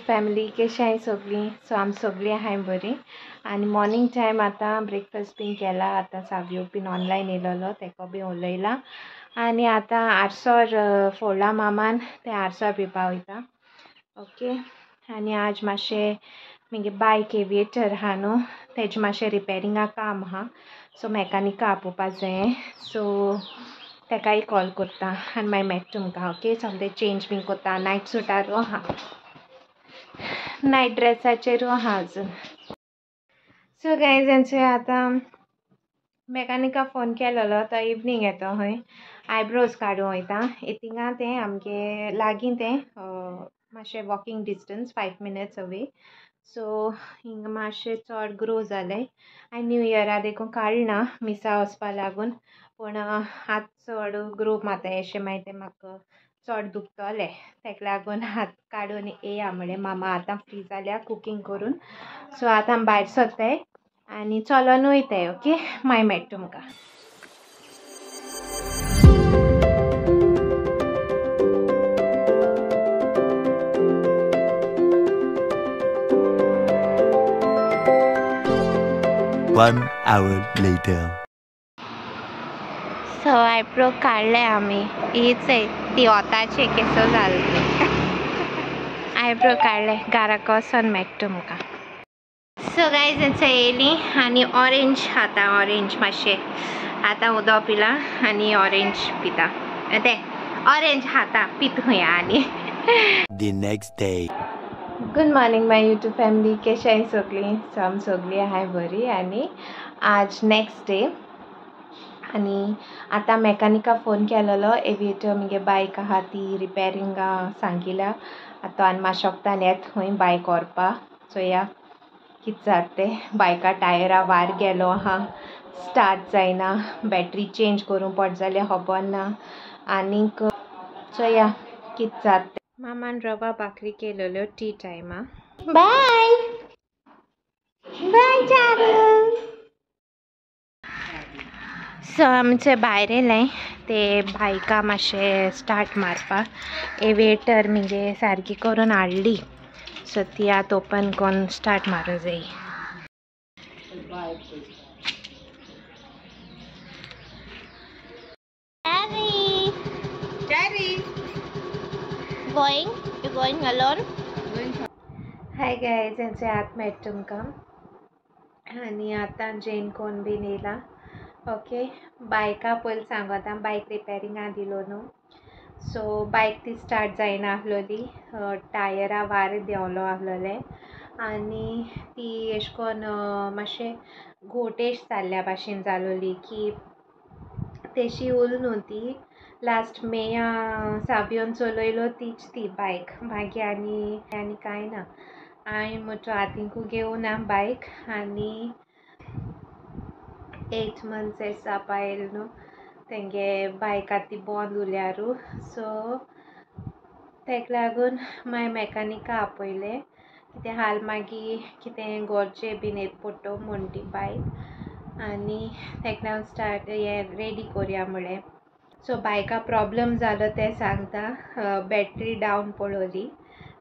Family कशी आहे सगळी. सो आम सगळी आहे बरी. आणि मॉर्निंग टायम आता ब्रेकफास्ट बीन केला. आता सावियो बीन ऑनलायन येयलो तेका बी उलयला. आणि आता आरसोर फोडला मामान ते आरसोर पिवपा वयता. ओके. आणि आज मातशें मगे बायक एविएटर आहा न्हू तेजें मातशें रिपेरिंगा काम आहा. सो मॅकानिका आपोवपा जाये. सो तेकाय कॉल करता आनी मागीर मेळटा तुमकां. ओके. सोमतें चेंज बीन कोत्ता. नायट सुटारू आहा, नायट ड्रेसाचेरू आहा अजून. सो गायज हेंचो आतां मॅकानिका फोन केलोलो तो इवनिंग येतो खंय आयब्रोज काडूं वयता. थिंगा तें आमगे लागीं तें मातशें walking distance 5 minutes away. So हिंगा मातशें चड ग्रो जालें. हांवें न्यू इयरा देखून काडना मिसा वचपा लागून. पूण आतां चड ग्रो माताय अशें मागीर तें म्हाका चड दुखतलें. तेका लागून आतां काडून येया म्हणलें. मामा आतां फ्री जाल्या कुकींग करून. सो आतां आमी भायर सरताय आनी चलोन वयताय. ओके. मागीर मेळटा तुमकां. One hour later. So eyebrow काडले आमी. हीच आहे ती ओताची केसो जाल्ली. आयब्रो काडले. घाराक वचोन मेळटा तुमकां. सो गायज हेंचो येयली आनी ऑरेंज खाता. ऑरेंज मातशें आतां उदक पिलां आनी ऑरेंज पिता. ते ऑरेंज खाता पीत खंय आनी. The next day. Good morning my YouTube family. कशी आहे सगळी. सो आमी सगळी आहाय बरी. आनी आज नेक्स्ट डे आनी आतां मॅकानिका फोन केलोलो. एविएटर मगे बायक आहा ती रिपेरिंगा सांगिल्या. आतां आनी मातशें वोगतान येत खंय बायक व्हरपा. चोया कितें जाता तें. बायका टायरा वार गेलो आहा. स्टार्ट जायना. बॅटरी चेंज करूं पड जाल्यार खबर ना. आनीक चोया कितें जाता तें. मामान रवा भाकरी केलेल्यो टी टायमा. Bye bye Charu. सो आमचे भायर येयलें ते बायका मातशें स्टार्ट मारपा. एविएटर मगे सारकी करून हाडली. सो ती आतां ओपन करून स्टार्ट मारूं जायी. Going? You going alone? Hi guys हेंचें आतां मेळटा तुमकां. आनी आतां जेन कोण बीन येयला. ओके. बायका पयलीं सांगोता बायक रिपेरिंगा दिलो न्हू. सो बायक ती स्टार्ट जायना आहलोली. टायरा वार देंवलो आहलोलें आनी ती एशें कोन्न मातशें घोटेश जाल्ल्या भाशेन जालोली की तेशी उल न्हू ती. लास्ट मेया सावियोन चलयलो तीच ती बायक. मागीर आनी कांय ना. हांवें म्हजो हातींकू घेवना बायक. आनी 8 months एश जावपा येयलें न्हू तेंगे बायक आतां ती बंद उरल्यारू. सो तेका लागून मागीर मॅकानिका आपयलें. कितें हाल मागीर कितें घरचें बीन येत पडटो म्हूण ती बायक. आनी तेका लागून स्टार्ट हें रेडी कोरया म्हणलें. सो बायका प्रॉब्लम जालो तें सांगता. बॅटरी डावन पडोली.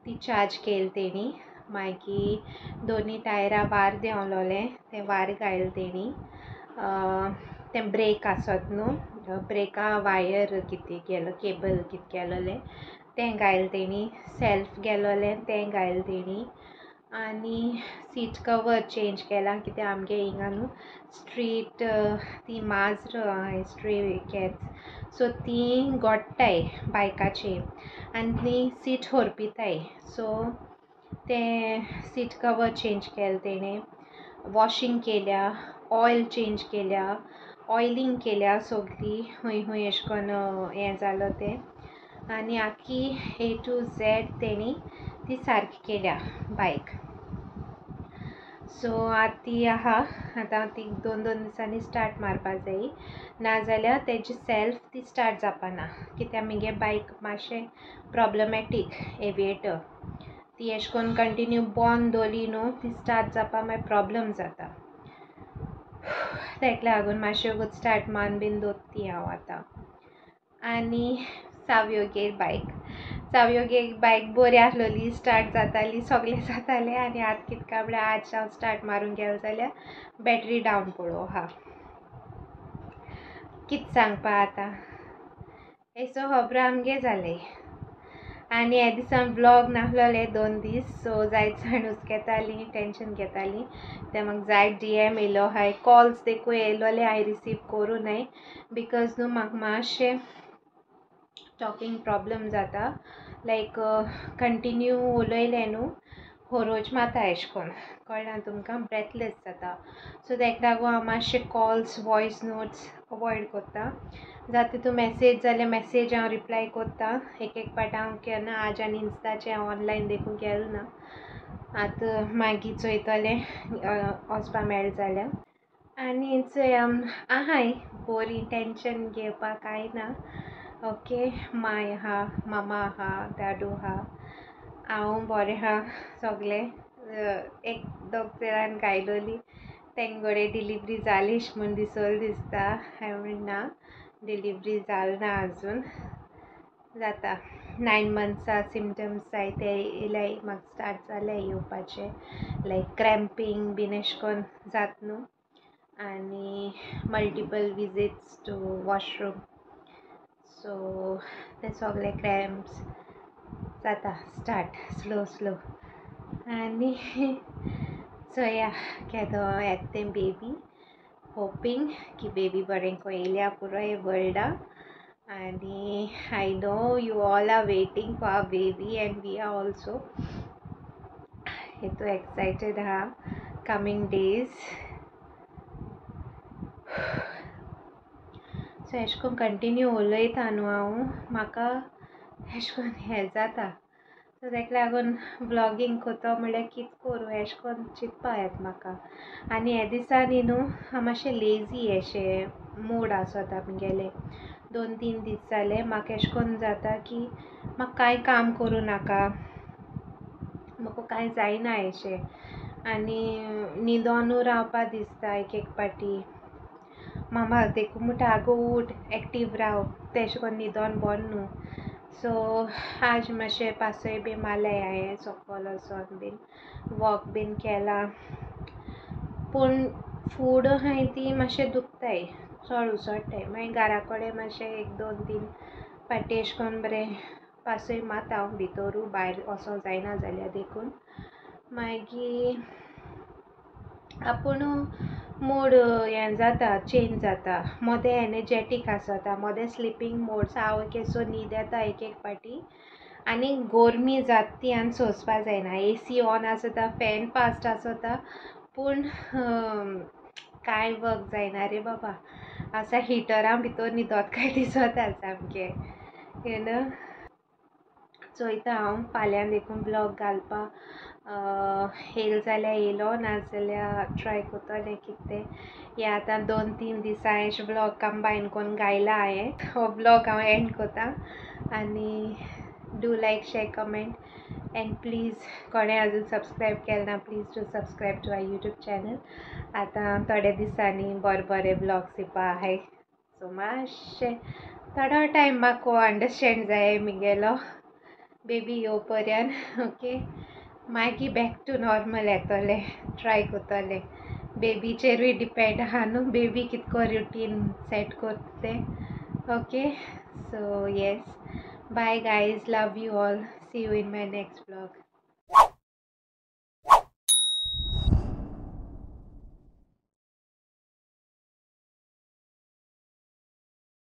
ती चार्ज केली तेणी. मागीर दोनी टायरा वार देंवलोलें. तें वार घायलें तेणी. तें ब्रेक आसत न्हू ब्रेका वायर कितें गेलो केबल कितें गेलोलें तें घायलें तेणी. सेल्फ गेलोलें तें घायलें तेणी. आनी सीट कवर चेंज केलां कित्याक आमगे हिंगा न्हू स्ट्रीट ती माजर आहाय स्ट्रे कॅट्स. सो तीं गोडटाय बायकाचेर आनी तीं सीट होरपिताय. सो तें सीट कवर चेंज केलें तेणें. वॉशींग केल्या. ऑयल चेंज केल्या. ऑयलींग केल्या सगळी खंय खंय एशें कोन्न हें जालो तें. आनी आख्खी A to Z तेणी ती सारकी केल्या बायक. सो आतां ती आहा. आतां ती 2 दिसांनी स्टार्ट मारपा जायी. नाजाल्यार तेजी सेल्फ ती स्टार्ट जावपाना. कित्याक मगे बायक मातशें प्रॉब्लमॅटीक एविएटर. ती एशें कोन्न कंटिन्यू बंद दवरली न्हू ती स्टार्ट जावपा मागीर प्रॉब्लम जाता. तेका लागून मातशें वगत स्टार्ट मारून बीन दवरती हांव आतां. आनी सावियो गेली बायक. चावयो एक बायक बरी आसलोली स्टार्ट जाताली सगळें जातालें आनी आतां कितें म्हणल्यार आज हांव स्टार्ट मारूंक गेलो जाल्यार बॅटरी डावन पडो हा कितें सांगपा आतां हेचो खबर आमगे जालें आनी ह्या दिसान व्लॉग नासलोले 2 दीस सो जायत जाण हुसकेतालीं टेंशन घेतालीं ते म्हाका जायत DM येयलो हाय कॉल्स देखून येयलोले हांवें रिसीव करूं नाय बिकॉज न्हू म्हाका मातशें टॉकिंग प्रॉब्लम जाता लायक कंटिन्यू उलयलें न्हू होरोज माता एशें कोन्न कळना तुमकां ब्रेथलेस जाता सो तेका लागून हांव मातशे कॉल्स वॉयस नोट्स अवॉयड कोत्ता जाता तितू मेसेज जाल्यार मेसेज हांव रिप्लाय कोत्ता एक पाट हांव केन्ना आज आनी इंस्टाचेर हांव ऑनलायन देखून गेलो ना आतां मागीर चोयतलें वचपा मेळ जाल्यार आनी चोय आहाय बरी टेंशन घेवपा कांय ना ओके माय आहा मामा आहा दादू आहा हांव बरें आहा सगलें एक दोग जाणांक गायलोली तेंगोडे डिलिव्हरी जालीश म्हूण दिसोल दिसता हांवें म्हण ना डिलिव्हरी जाल ना आजून जाता 9 मंथ्सा सिमटम्स जाय ते येयल्याय म्हाका स्टार्ट जाले येवपाचे लायक क्रॅम्पींग बीन एशें कोन्न जात न्हू आनी multiple visits to washroom so ते सगळे क्रॅम्प्स जाता स्टार्ट स्लो आनी चोया केदो येता तें बेबी होपींग की बेबी बरें को येयल्या पुरो हे वर्ल्डा आनी I know you all are waiting for our baby and we are also हेतू एक्सायटेड आहा कमींग डेज सो एशें कोन्न कंटिन्यू उलयता न्हू हांव म्हाका एशें कोन्न हें जाता सो तेका लागून व्लॉगींग कोतो म्हणल्यार कितें करूं एशें कोन्न चिंतपा येता म्हाका आनी हे दिसांनी न्हू हांव मातशें लेजी अशें मूड आसोता आमगेलें 2-3 दीस जाले म्हाका एशें कोन्न जाता की म्हाका कांय काम करूं नाका म्हाका कांय जायना अशें आनी न्हिदोनू रावपा दिसता एक पाटी मामा देखून म्हणटा आगो उठ एक्टीव राव तेशें कोन्न न्हिदोन बरें न्हू सो आज मातशें पासय बी मारल्याय हांवें सकयल वोसोन बीन वॉक बीन केलां पूण फूड आहाय ती मातशें दुखताय चड उसळटाय मागीर घरा कडेन मातशें 1-2-3 पाटी एशें कोन्न बरें पासय मारता हांव भितोरू भायर वोसो जायना जाल्यार देखून मागीर आपुणू मूड हें जाता चेंज जाता मोदें एनर्जेटीक आसता मोदें स्लिपींग मोड्स हांव केसो न्हीद येता एक पाटी आनी गोरमी जाता ती आनी सोंसपा जायना AC ऑन आसता फॅन फास्ट आसता पूण कांय वर्क जायना रे बाबा आसा हिटरा भितर न्हिदोत काय दिसता सामकें यू नो चोयता हांव फाल्यां देखून ब्लॉग घालपा येयलो जाल्यार येयलो नाजाल्यार ट्राय कोत्तोलें कितें तें हे आतां 2-3 दिसां एशें ब्लॉग कंबायन कोन्न गायला हांवें हो ब्लॉग हांव एंड कोत्ता आनी do like share comment and please कोणें आजून सब्सक्रायब केलें ना please do subscribe to our YouTube channel आतां थोड्या दिसांनी बरे ब्लॉग्स येवपा आहाय सो मातशें थोडो टायम म्हाका अंडरस्टँड जाय म्हगेलो बेबी येवं पर्यंत ओके मागीर बॅक टू नॉर्मल येतोलें ट्राय कोत्तोलें बेबीचेरूय डिपेंड आहा न्हू बेबी कितको रुटीन सेट कोत्ता तें okay so yes bye guys love you all see you in my next blog